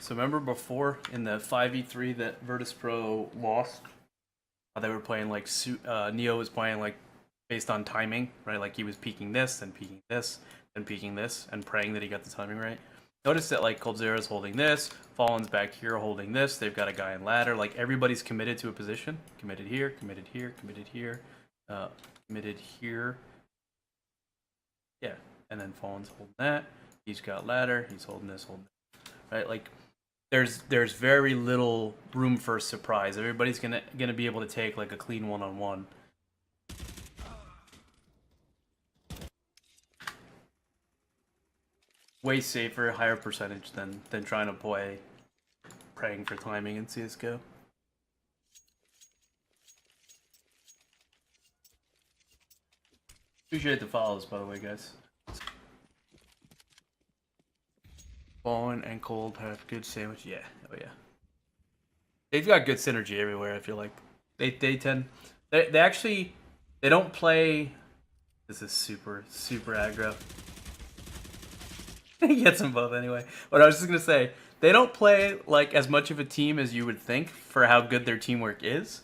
So remember before in the 5v3 that Virtus Pro lost, they were playing like Neo was playing like based on timing, right? Like he was peeking this, then peeking this, then peeking this, and praying that he got the timing right. Notice that like Cold Zero's holding this, Fallen's back here holding this. They've got a guy in ladder. Like everybody's committed to a position. Committed here, committed here, committed here, committed here. Yeah, and then Fallen's holding that. He's got ladder. He's holding this, holding this. Right, like there's very little room for surprise. Everybody's gonna be able to take like a clean one-on-one. Way safer, higher percentage than trying to play praying for timing in CS:GO. Appreciate the follows, by the way, guys. Fallen and Cold have good sandwich. Yeah, oh yeah. They've got good synergy everywhere. I feel like they actually they don't play. This is super aggro. He gets them both anyway. But I was just gonna say they don't play like as much of a team as you would think for how good their teamwork is,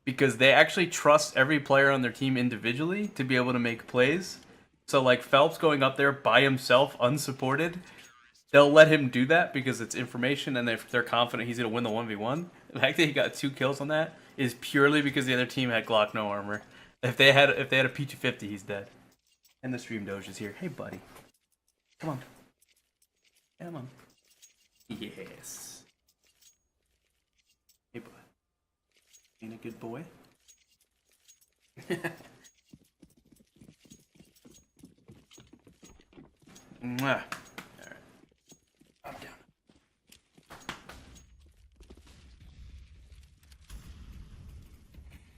because they actually trust every player on their team individually to be able to make plays. So like Felps going up there by himself, unsupported, they'll let him do that because it's information and they're confident he's going to win the 1v1. The fact that he got 2 kills on that is purely because the other team had Glock no armor. If they had a P250, he's dead. And the stream doge is here. Hey, buddy. Come on. Come on. Yes. Hey, boy. Ain't a good boy? Mwah.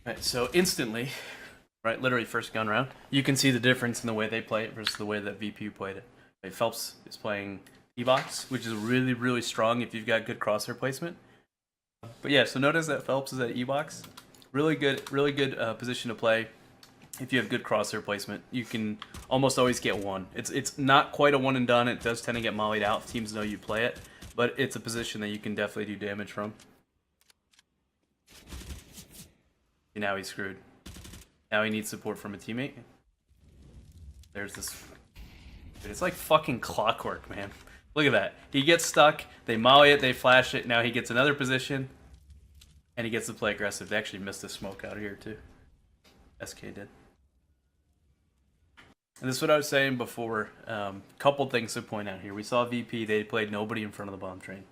Right, so instantly, right, literally first gun round, you can see the difference in the way they play it versus the way that VP played it. Right, Felps is playing E-Box, which is really strong if you've got good crosshair placement. But yeah, so notice that Felps is at E-Box. Really good position to play. If you have good crosshair placement, you can almost always get one. It's not quite a one and done. It does tend to get mollied out if teams know you play it, but it's a position that you can definitely do damage from. Now he's screwed. Now he needs support from a teammate. There's this. Dude, it's like fucking clockwork, man. Look at that. He gets stuck. They molly it. They flash it. Now he gets another position. And he gets to play aggressive. They actually missed a smoke out here, too. SK did. And this is what I was saying before. Couple things to point out here. We saw VP. They played nobody in front of the bomb train.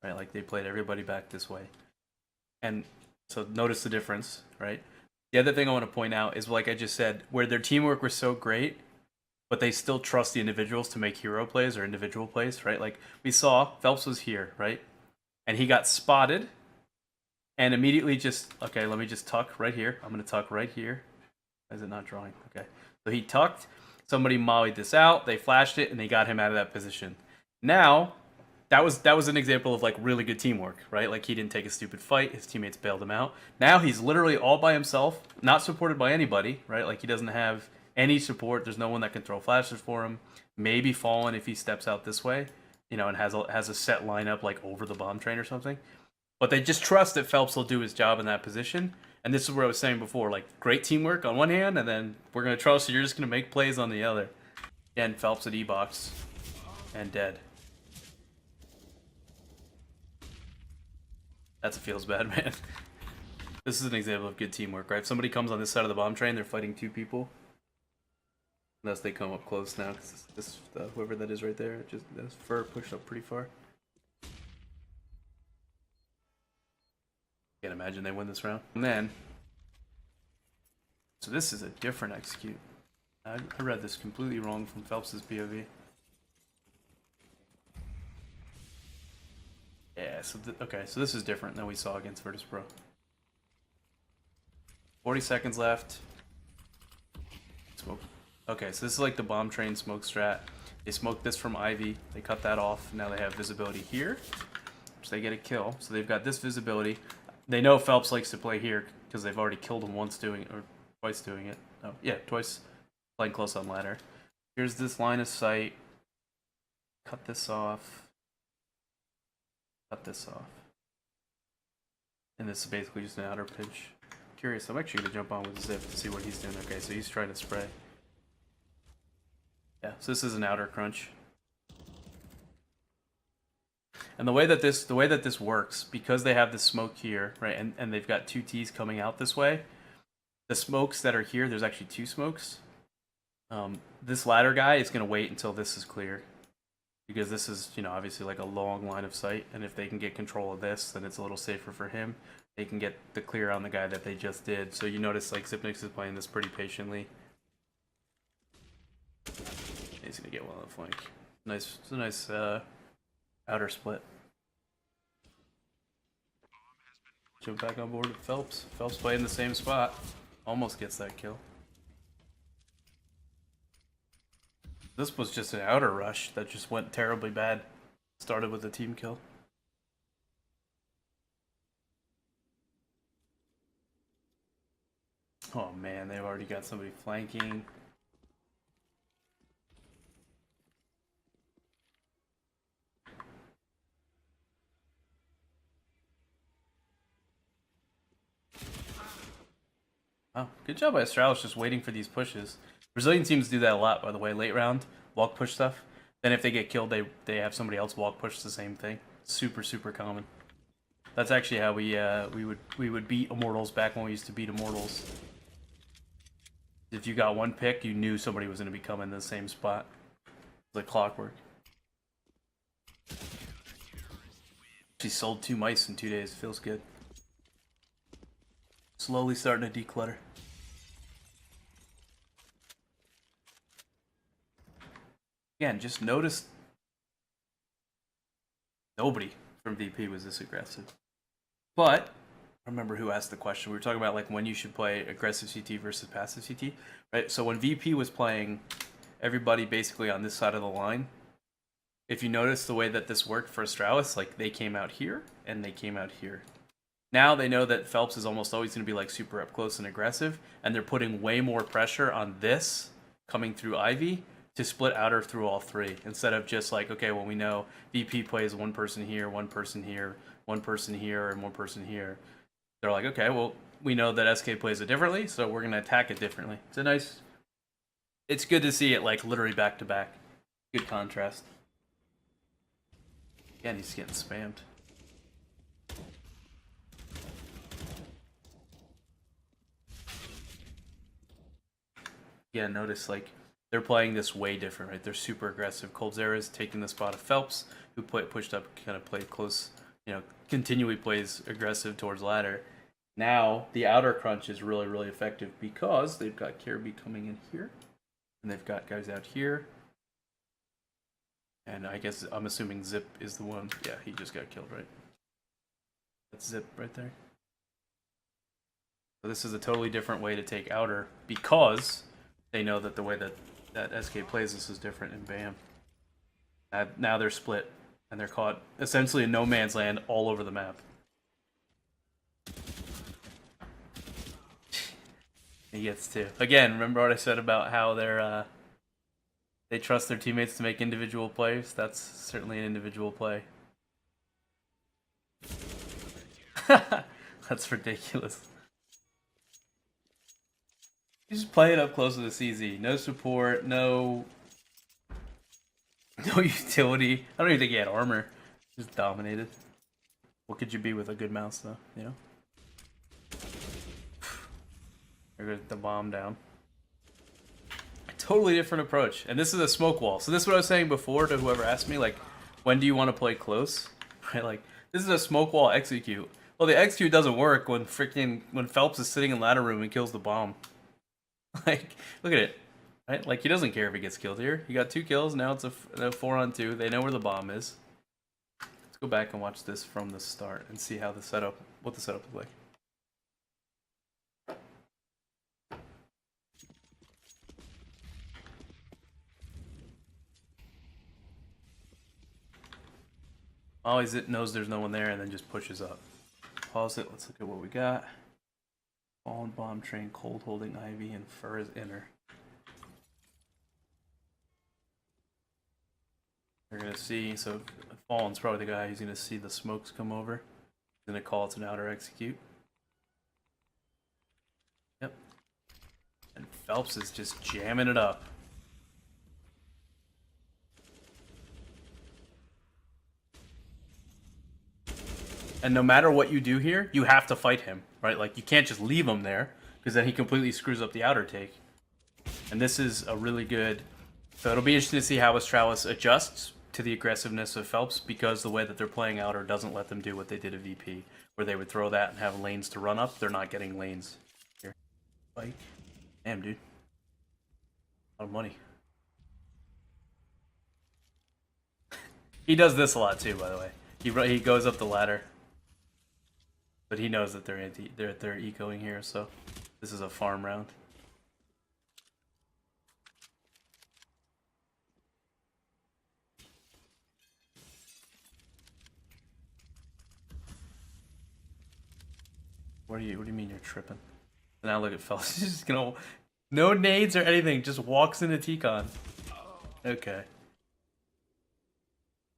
Right? Like, they played everybody back this way. And so notice the difference, right? The other thing I want to point out is, like I just said, where their teamwork was so great, but they still trust the individuals to make hero plays or individual plays, right? Like we saw, Felps was here, right? And he got spotted and immediately just, okay, let me just tuck right here. I'm going to tuck right here. Why is it not drawing? Okay. So he tucked, somebody mollied this out, they flashed it, and they got him out of that position. Now, that was an example of like really good teamwork, right? Like he didn't take a stupid fight, his teammates bailed him out. Now he's literally all by himself, not supported by anybody, right? Like he doesn't have any support. There's no one that can throw flashes for him. Maybe Fallen if he steps out this way, you know, and has a set lineup like over the bomb train or something. But they just trust that Felps will do his job in that position. And this is what I was saying before, like great teamwork on one hand, and then we're gonna trust you're just gonna make plays on the other. Again, Felps at E-Box and dead. That's a feels bad, man. This is an example of good teamwork, right? If somebody comes on this side of the bomb train, they're fighting 2 people. Unless they come up close now, because whoever that is right there, this fur pushed up pretty far. Can't imagine they win this round. And then, so this is a different execute. I read this completely wrong from Phelps' POV. Yeah, so okay, so this is different than we saw against Virtus Pro. 40 seconds left. Smoke. Okay, so this is like the bomb train smoke strat. They smoked this from Ivy. They cut that off. Now they have visibility here, which they get a kill. So they've got this visibility. They know Felps likes to play here because they've already killed him once doing it, or twice doing it. Oh, yeah, twice playing close on ladder. Here's this line of sight. Cut this off. Cut this off. And this is basically just an outer pinch. Curious, I'm actually gonna jump on with Zip to see what he's doing. Okay, so he's trying to spray. Yeah, so this is an outer crunch. And the way that this works, because they have the smoke here, right, and they've got two T's coming out this way, the smokes that are here, there's actually two smokes. This ladder guy is going to wait until this is clear, because this is, you know, obviously like a long line of sight, and if they can get control of this, then it's a little safer for him. They can get the clear on the guy that they just did. So you notice like Zipnix is playing this pretty patiently. He's going to get one on the flank. Nice, it's a nice outer split. Jump back on board with Felps. Felps playing the same spot. Almost gets that kill. This was just an outer rush that just went terribly bad. Started with a team kill. Oh man, they've already got somebody flanking. Oh, good job by Astralis just waiting for these pushes. Brazilian teams do that a lot, by the way. Late round, walk push stuff. Then if they get killed, they have somebody else walk push the same thing. Super common. That's actually how we would beat Immortals back when we used to beat Immortals. If you got one pick, you knew somebody was going to be coming in the same spot. It's like clockwork. She sold 2 mice in 2 days. Feels good. Slowly starting to declutter. Again, just notice nobody from VP was this aggressive. But I remember who asked the question. We were talking about like when you should play aggressive CT versus passive CT, right? So when VP was playing everybody basically on this side of the line, if you notice the way that this worked for Astralis, like they came out here and they came out here. Now they know that Felps is almost always going to be like super up close and aggressive, and they're putting way more pressure on this coming through Ivy to split outer through all three, instead of just like, okay, well, we know VP plays one person here, one person here, one person here, and one person here. They're like, okay, well, we know that SK plays it differently, so we're going to attack it differently. It's good to see it like literally back to back. Good contrast. Again, he's getting spammed. Yeah, notice like they're playing this way different, right? They're super aggressive. Coldzera is taking the spot of Felps, who pushed up, kind of played close, you know, continually plays aggressive towards ladder. Now the outer crunch is really effective because they've got Kirby coming in here, and they've got guys out here. And I guess I'm assuming Zip is the one. Yeah, he just got killed, right? That's Zip right there. So this is a totally different way to take outer because they know that the way that SK plays this is different, and bam. Now they're split, and they're caught essentially in no man's land all over the map. He gets two. Again, remember what I said about how they trust their teammates to make individual plays? That's certainly an individual play. That's ridiculous. You just play it up close to the CZ. No support, no utility. I don't even think he had armor. Just dominated. What could you be with a good mouse, though? You know? There goes the bomb down. Totally different approach. And this is a smoke wall. So this is what I was saying before to whoever asked me, like, when do you want to play close? Right, like, this is a smoke wall execute. Well, the execute doesn't work when Felps is sitting in ladder room and kills the bomb. Like, look at it. Right? Like, he doesn't care if he gets killed here. He got 2 kills, now it's a 4-on-2. They know where the bomb is. Let's go back and watch this from the start and see how what the setup is like. Always it knows there's no one there and then just pushes up. Pause it, let's look at what we got. Fallen bomb train, cold holding Ivy, and Fur is inner. You're gonna see, so Fallen's probably the guy who's gonna see the smokes come over. He's gonna call it an outer execute. Yep. And Felps is just jamming it up. And no matter what you do here, you have to fight him, right? Like, you can't just leave him there, because then he completely screws up the outer take. And this is a really good... So it'll be interesting to see how Astralis adjusts to the aggressiveness of Felps, because the way that they're playing outer doesn't let them do what they did at VP, where they would throw that and have lanes to run up. They're not getting lanes here. Like, damn, dude. A lot of money. He does this a lot too, by the way. He goes up the ladder. But he knows that they're ecoing here, so this is a farm round. What do you mean you're tripping? Now look at Felps. He's just gonna no nades or anything, just walks into T-Con. Okay.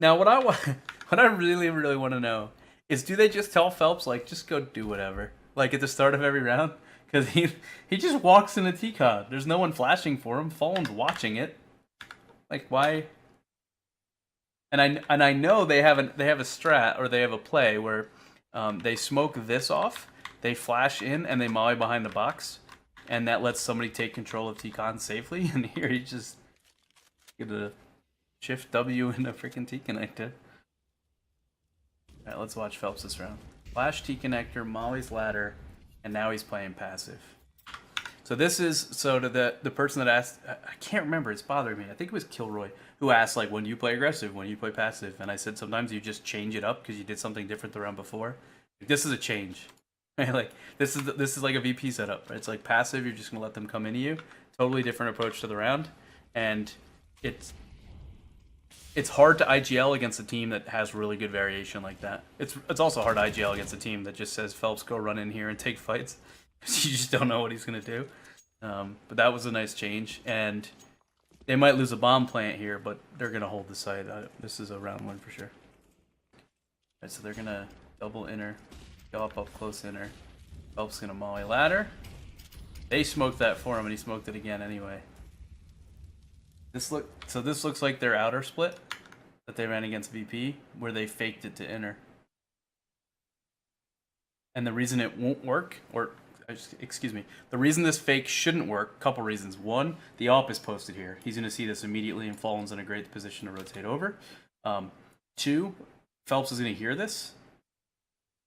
Now what I really want to know is, do they just tell Felps, like, just go do whatever, like at the start of every round? Because he just walks into T-Con. There's no one flashing for him. Fallen's watching it. Like, why? And I know they have a strat, or they have a play where they smoke this off, they flash in, and they molly behind the box, and that lets somebody take control of T-Con safely. And here he just get a shift W in a freaking T-connector. Alright, let's watch Felps this round. Flash T-connector, Molly's ladder, and now he's playing passive. So this is, so to the person that asked, I can't remember, it's bothering me. I think it was Kilroy, who asked, like, when do you play aggressive, when do you play passive? And I said sometimes you just change it up because you did something different the round before. This is a change. Like, this is like a VP setup. Right? It's like passive, you're just gonna let them come into you. Totally different approach to the round. And it's hard to IGL against a team that has really good variation like that. It's also hard to IGL against a team that just says, Felps, go run in here and take fights. You just don't know what he's going to do. But that was a nice change. And they might lose a bomb plant here, but they're going to hold the site. This is a round one for sure. Right, so they're going to double inner, go up close inner. Felps going to molly ladder. They smoked that for him, and he smoked it again anyway. This looks like their outer split that they ran against VP, where they faked it to inner. And the reason it won't work, or excuse me, the reason this fake shouldn't work, couple reasons. One, the AWP is posted here. He's going to see this immediately, and Fallen's in a great position to rotate over. Two, Felps is going to hear this,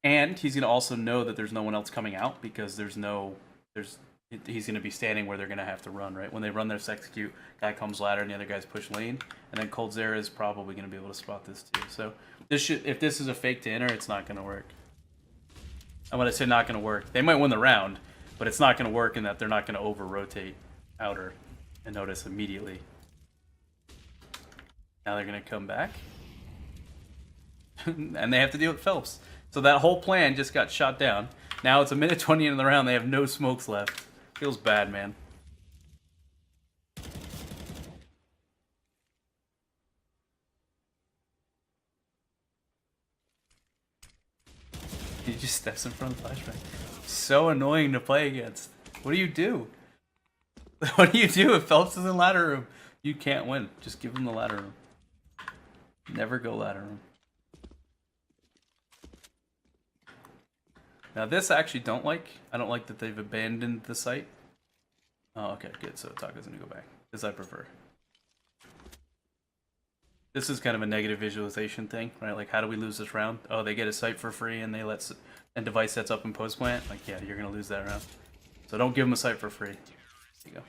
and he's going to also know that there's no one else coming out, because he's going to be standing where they're going to have to run, right? When they run their execute, guy comes ladder and the other guys push lane, and then Coldzera is probably going to be able to spot this too. So if this is a fake to inner, it's not going to work. And when I say not going to work, they might win the round, but it's not going to work in that they're not going to over-rotate outer and notice immediately. Now they're going to come back. And they have to deal with Felps. So that whole plan just got shot down. Now it's a minute 20 into the round, they have no smokes left. Feels bad, man. He just steps in front of the flashbang. So annoying to play against. What do you do? What do you do if Felps is in ladder room? You can't win. Just give him the ladder room. Never go ladder room. Now this I actually don't like. I don't like that they've abandoned the site. Oh, okay, good. So Taka's gonna go back. This I prefer. This is kind of a negative visualization thing, right? Like, how do we lose this round? Oh, they get a site for free and and device sets up in post plant. Like, yeah, you're gonna lose that round. So don't give them a site for free. There you go.